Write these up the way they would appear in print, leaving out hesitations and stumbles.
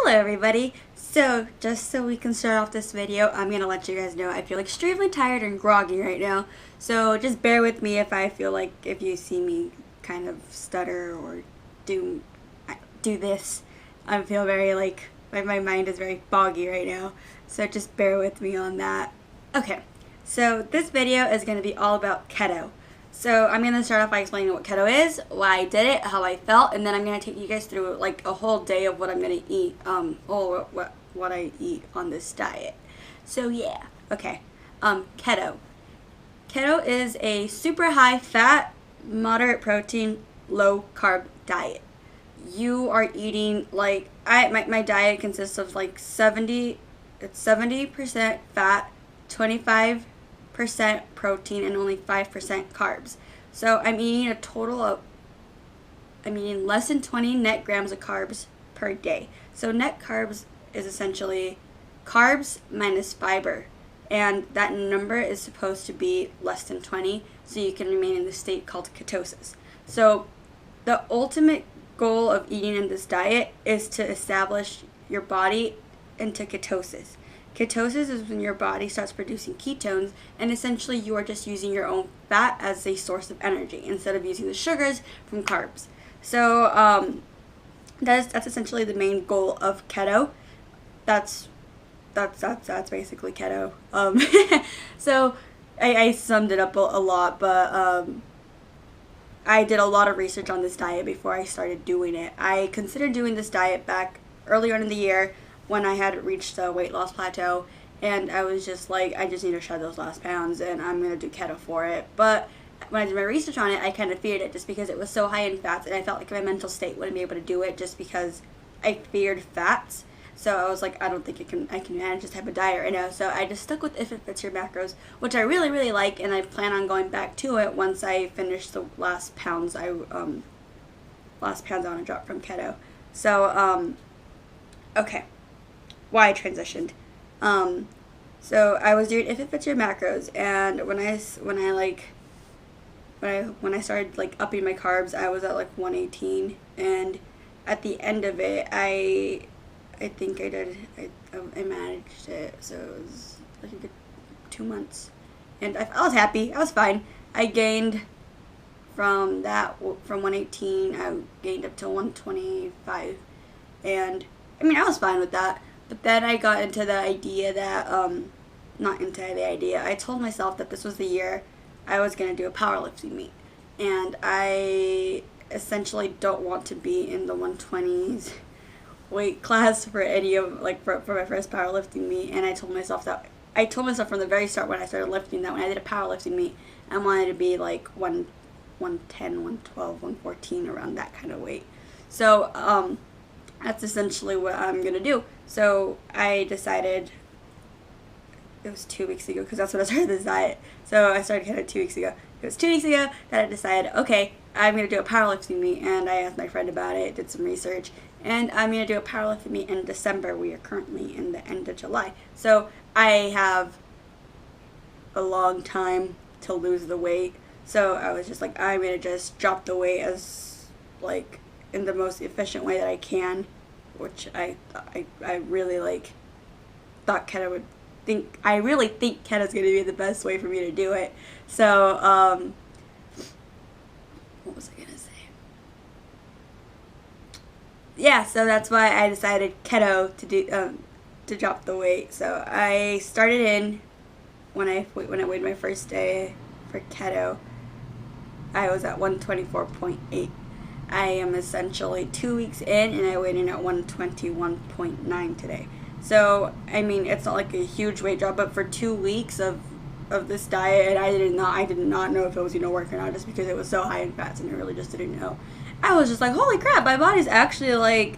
Hello everybody. So just so we can start off this video, I'm going to let you guys know I feel extremely tired and groggy right now. So just bear with me if I feel like if you see me kind of stutter or do this. I feel very my mind is very foggy right now. So just bear with me on that. Okay. So this video is going to be all about keto. So I'm going to start off by explaining what keto is, why I did it, how I felt, and then I'm going to take you guys through like a whole day of what I'm going to eat, or what I eat on this diet. So yeah, okay. Keto. Keto is a super high fat, moderate protein, low carb diet. You are eating like my diet consists of like 70% fat, 25% protein, and only 5% carbs. So I'm eating less than 20 net grams of carbs per day. So net carbs is essentially carbs minus fiber, and that number is supposed to be less than 20 so you can remain in the state called ketosis. So the ultimate goal of eating in this diet is to establish your body into ketosis. Ketosis is when your body starts producing ketones, and essentially you are just using your own fat as a source of energy instead of using the sugars from carbs. So that's essentially the main goal of keto. That's basically keto. So I summed it up a lot, but I did a lot of research on this diet before I started doing it. I considered doing this diet back earlier in the year when I had reached a weight loss plateau, and I was just like, I just need to shed those last pounds, and I'm going to do keto for it. But when I did my research on it, I kind of feared it just because it was so high in fats, and I felt like my mental state wouldn't be able to do it just because I feared fats. So I was like, I don't think I can manage this type of diet right now. So I just stuck with If It Fits Your Macros, which I really, really like, and I plan on going back to it once I finish the last pounds I want to drop from keto. So, okay. Why I transitioned. So I was doing If It Fits Your Macros, and when I started like upping my carbs, I was at like 118, and at the end of it, I think I managed it, so it was like a good 2 months, and I was happy. I was fine. I gained from 118, I gained up to 125, and I mean I was fine with that. But then I got into the idea that, I told myself that this was the year I was going to do a powerlifting meet. And I essentially don't want to be in the 120s weight class for any of, for my first powerlifting meet. And I told myself from the very start when I started lifting that when I did a powerlifting meet, I wanted to be like 110, 112, 114, around that kind of weight. So, that's essentially what I'm going to do. So I decided, it was 2 weeks ago, because that's when I started this diet. So I started keto 2 weeks ago. It was 2 weeks ago that I decided, okay, I'm going to do a powerlifting meet. And I asked my friend about it, did some research. And I'm going to do a powerlifting meet in December. We are currently in the end of July. So I have a long time to lose the weight. So I was just like, I'm going to just drop the weight as, in the most efficient way that I can, which I really thought keto would think. I really think keto's going to be the best way for me to do it. So what was I gonna say? Yeah, so that's why I decided keto to drop the weight. So I started in when I weighed my first day for keto. I was at 124.8. I am essentially 2 weeks in, and I weighed in at 121.9 today. So, I mean, it's not like a huge weight drop, but for 2 weeks of this diet, and I did not know if it was going to work or not, just because it was so high in fats, and I really just didn't know. I was just like, holy crap, my body's actually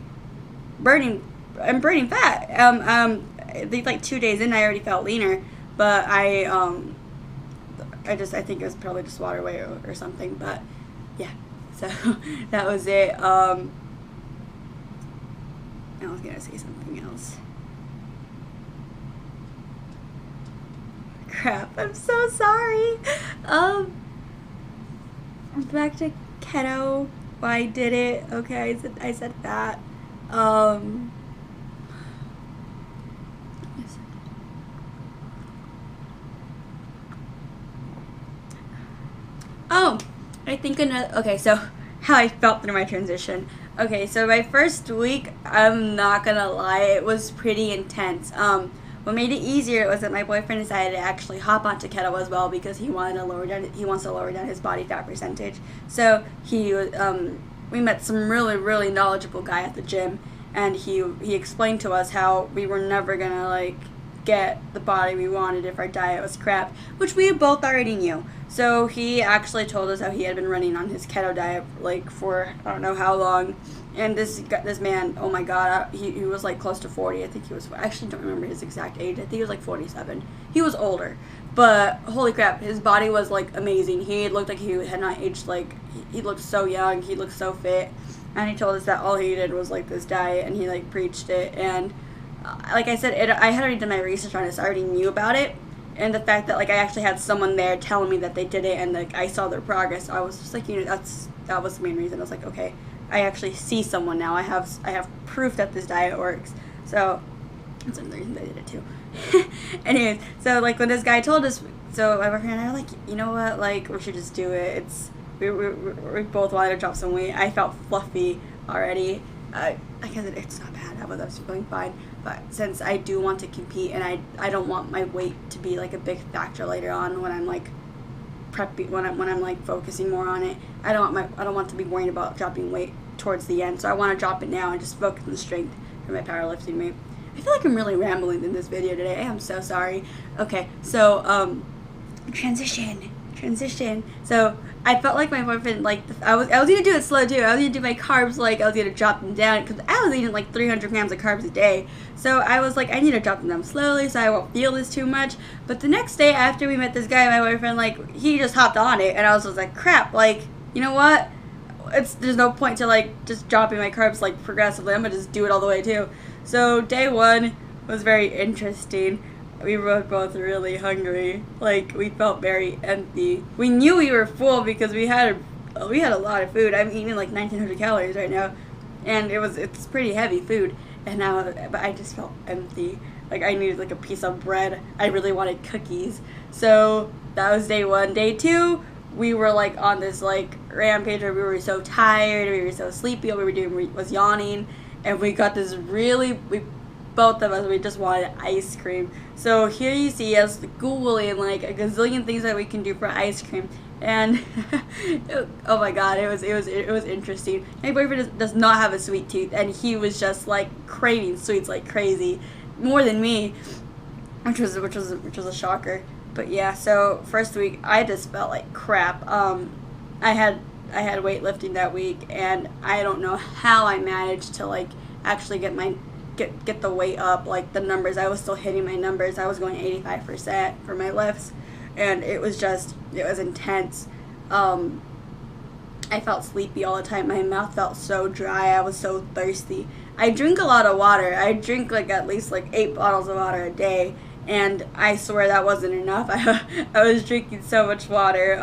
burning fat. I think 2 days in, I already felt leaner, but I think it was probably just water weight or something, but yeah. So that was it. I was gonna say something else. Crap, I'm so sorry. Back to keto. Why I did it. Okay, I said that. I think another, okay, so how I felt through my transition. Okay, so my first week, I'm not gonna lie, it was pretty intense. What made it easier was that my boyfriend decided to actually hop onto keto as well because he wants to lower down his body fat percentage. So we met some really, really knowledgeable guy at the gym, and he explained to us how we were never gonna like get the body we wanted if our diet was crap, which we both already knew. So he actually told us how he had been running on his keto diet like for I don't know how long, and this man, oh my god, he was like close to 40. I think he was. I actually don't remember his exact age. I think he was like 47. He was older, but holy crap, his body was like amazing. He looked like he had not aged. Like he looked so young. He looked so fit, and he told us that all he did was like this diet, and he like preached it. And like I said, I had already done my research on it, so I already knew about it. And the fact that like I actually had someone there telling me that they did it, and like I saw their progress, I was just like, that was the main reason. I was like, okay, I actually see someone now. I have proof that this diet works. So that's another reason I did it too. Anyways, so like when this guy told us, so my boyfriend and I were like, you know what, like we should just do it. We both wanted to drop some weight. I felt fluffy already. Like I said, it's not bad. I was feeling fine. But since I do want to compete, and I don't want my weight to be like a big factor later on when I'm like prepping, when I'm like focusing more on it. I don't want to be worrying about dropping weight towards the end. So I want to drop it now and just focus on the strength for my powerlifting weight. I feel like I'm really rambling in this video today. I am so sorry. Okay, so transition. So I felt like my boyfriend, like I was gonna do it slow too. I was gonna do my carbs, like I was gonna drop them down because I was eating like 300 grams of carbs a day. So I was like, I need to drop them down slowly so I won't feel this too much. But the next day after we met this guy, my boyfriend, like he just hopped on it, and I was just like, crap, like you know what? There's no point to like just dropping my carbs like progressively. I'm gonna just do it all the way too. So day one was very interesting. We were both really hungry. Like we felt very empty. We knew we were full because we had a lot of food. I'm eating like 1,900 calories right now, and it's pretty heavy food. And now, but I just felt empty. Like I needed like a piece of bread. I really wanted cookies. So that was day one. Day two, we were like on this like rampage where we were so tired, we were so sleepy. All we were doing was yawning, and we got this both of us, we just wanted ice cream. So here you see us Googling like a gazillion things that we can do for ice cream, and oh my god, it was interesting. My boyfriend does not have a sweet tooth, and he was just like craving sweets like crazy, more than me, which was a shocker. But yeah, so first week I just felt like crap. I had weightlifting that week, and I don't know how I managed to like actually get the weight up, like the numbers. I was still hitting my numbers. I was going 85% for my lifts, and it was intense. I felt sleepy all the time. My mouth felt so dry. I was so thirsty. I drink a lot of water. I drink like at least like 8 bottles of water a day, and I swear that wasn't enough. I was drinking so much water.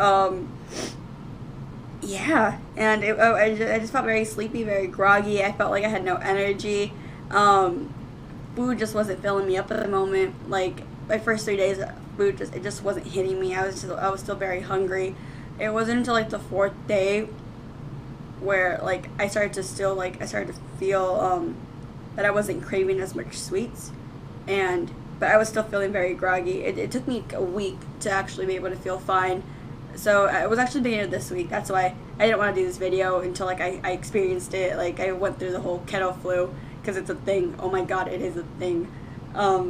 Yeah, and I just felt very sleepy, very groggy. I felt like I had no energy. Food just wasn't filling me up at the moment. Like my first 3 days, food just wasn't hitting me. I was still very hungry. It wasn't until like the 4th day where like I started to feel that I wasn't craving as much sweets, but I was still feeling very groggy. It took me a week to actually be able to feel fine. So it was actually the beginning of this week. That's why I didn't want to do this video until like I experienced it. Like I went through the whole keto flu. Because it's a thing. Oh my god, it is a thing. I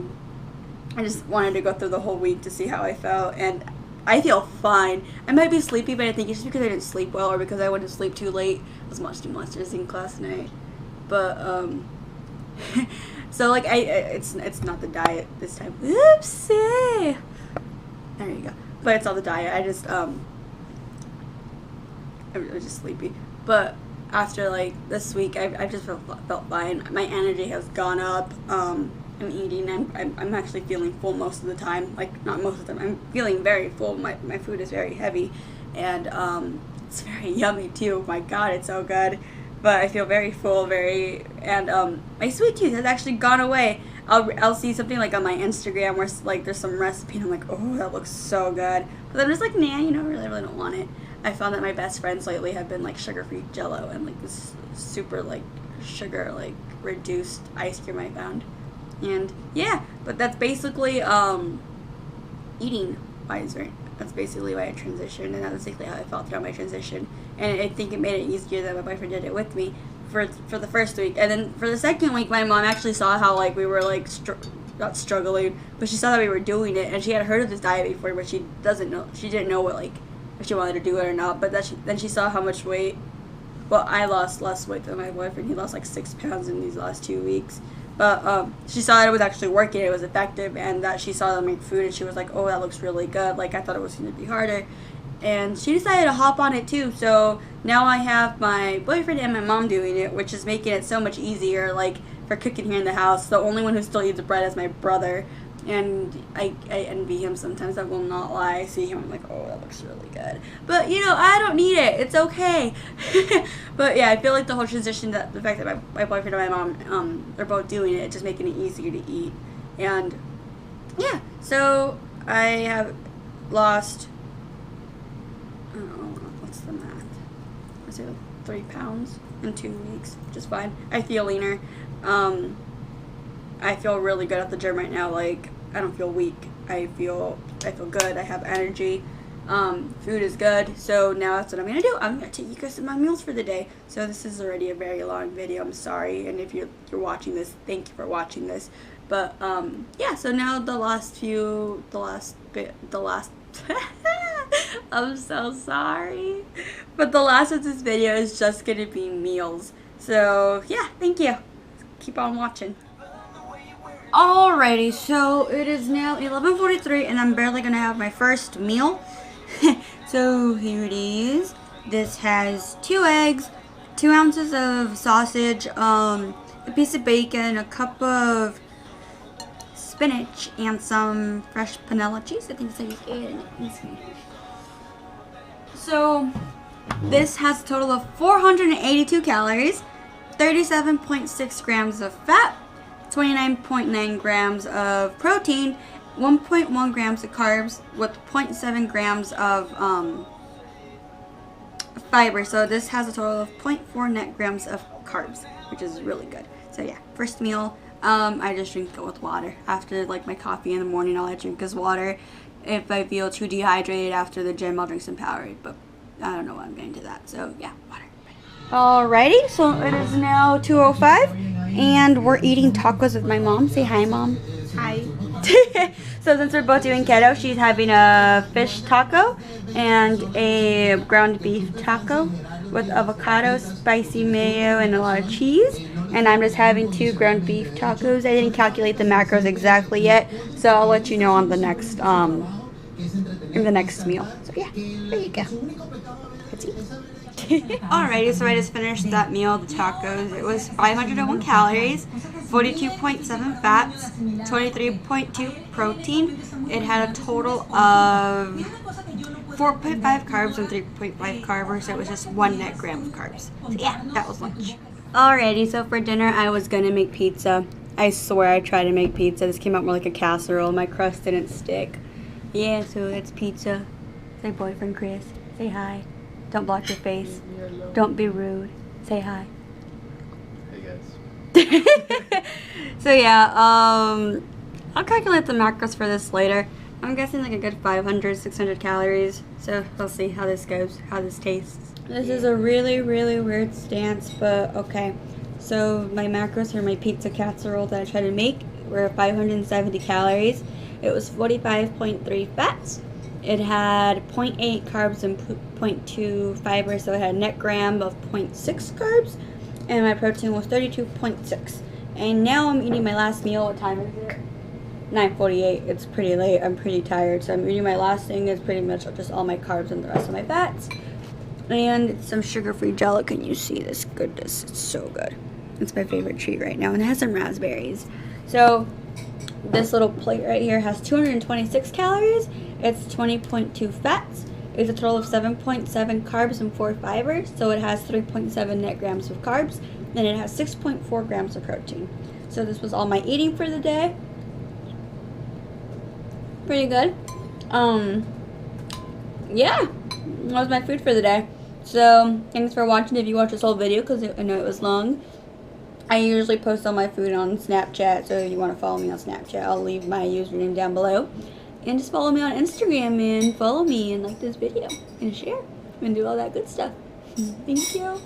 just wanted to go through the whole week to see how I felt, and I feel fine. I might be sleepy, but I think it's just because I didn't sleep well, or because I went to sleep too late. I was watching Monsters in class tonight. But so like it's not the diet this time. Oopsie. There you go. But it's all the diet. I was just sleepy. But after like this week, I just felt fine. My energy has gone up. I'm eating. I'm actually feeling full most of the time. Like not most of the time. I'm feeling very full. My food is very heavy, and it's very yummy too. My god, it's so good. But I feel very full, and my sweet tooth has actually gone away. I'll see something like on my Instagram where like there's some recipe, and I'm like, oh, that looks so good. But I'm just like, nah, I really don't want it. I found that my best friends lately have been like sugar-free Jello and like this super like sugar like reduced ice cream I found. And yeah, but that's basically eating wise, right? That's basically why I transitioned, and that's basically how I felt throughout my transition. And I think it made it easier that my boyfriend did it with me for the first week, and then for the second week, my mom actually saw how like we were like not struggling, but she saw that we were doing it, and she had heard of this diet before, but she didn't know what like if she wanted to do it or not. But then she saw how much weight. Well, I lost less weight than my boyfriend. He lost like 6 pounds in these last 2 weeks. But she saw that it was actually working, it was effective, and that she saw them make food, and she was like, oh, that looks really good. Like, I thought it was going to be harder. And she decided to hop on it, too. So now I have my boyfriend and my mom doing it, which is making it so much easier, like, for cooking here in the house. The only one who still eats bread is my brother. And I envy him sometimes, I will not lie. I see him, I'm like, oh, that looks really good. But, you know, I don't need it. It's okay. But, yeah, I feel like the whole transition, the fact that my boyfriend and my mom are both doing it, just making it easier to eat. And, yeah, so I have lost, I don't know, what's the math? I say like 3 pounds in 2 weeks, which is fine. I feel leaner. I feel really good at the gym right now. Like, I don't feel weak. I feel good. I have energy. Food is good. So now that's what I'm gonna do. I'm gonna take you guys to my meals for the day. So this is already a very long video. I'm sorry. And if you're watching this, thank you for watching this. But yeah. So now the last. I'm so sorry. But the last of this video is just gonna be meals. So yeah. Thank you. Keep on watching. Alrighty, so it is now 11:43 and I'm barely gonna have my first meal. So here it is. This has 2 eggs, 2 ounces of sausage, a piece of bacon, a cup of spinach, and some fresh vanilla cheese. I think it's like in it. So this has a total of 482 calories, 37.6 grams of fat, 29.9 grams of protein, 1.1 grams of carbs, with 0.7 grams of fiber. So this has a total of 0.4 net grams of carbs, which is really good. So yeah, first meal, I just drink it with water. After like my coffee in the morning, all I drink is water. If I feel too dehydrated after the gym, I'll drink some Powerade, but I don't know what I'm getting to that. So yeah, water. Alrighty, so it is now 2:05. And we're eating tacos with my mom. Say hi, Mom. Hi. So since we're both doing keto, she's having a fish taco and a ground beef taco with avocado, spicy mayo, and a lot of cheese. And I'm just having 2 ground beef tacos. I didn't calculate the macros exactly yet, so I'll let you know on the next in the next meal. So yeah, there you go. Let's eat. Alrighty, so I just finished that meal, the tacos. It was 501 calories, 42.7 fats, 23.2 protein. It had a total of 4.5 carbs and 3.5 carbs, so it was just 1 net gram of carbs. So yeah, that was lunch. Alrighty, so for dinner I was gonna make pizza. I swear I tried to make pizza. This came out more like a casserole. My crust didn't stick. Yeah, so it's pizza. Say boyfriend Chris. Say hi. Don't block your face. Don't be rude. Say hi. Hey guys. So yeah, I'll calculate the macros for this later. I'm guessing like a good 500, 600 calories. So we'll see how this goes, how this tastes. This is a really, really weird stance, but okay. So my macros for my pizza casserole that I tried to make were 570 calories. It was 45.3 fats. It had 0.8 carbs and 0.2 fiber, so it had a net gram of 0.6 carbs, and my protein was 32.6. And now I'm eating my last meal. What time is it? 9:48. It's pretty late. I'm pretty tired, so I'm eating my last thing. Is pretty much just all my carbs and the rest of my fats, and some sugar-free Jello. Can you see this goodness? It's so good. It's my favorite treat right now, and it has some raspberries. So this little plate right here has 226 calories. It's 20.2 fats. It's a total of 7.7 carbs and 4 fibers. So it has 3.7 net grams of carbs. And it has 6.4 grams of protein. So this was all my eating for the day. Pretty good. Yeah. that was my food for the day. So, thanks for watching. If you watched this whole video, because I know it was long. I usually post all my food on Snapchat, so if you want to follow me on Snapchat, I'll leave my username down below. And just follow me on Instagram and follow me and like this video and share and do all that good stuff. Thank you.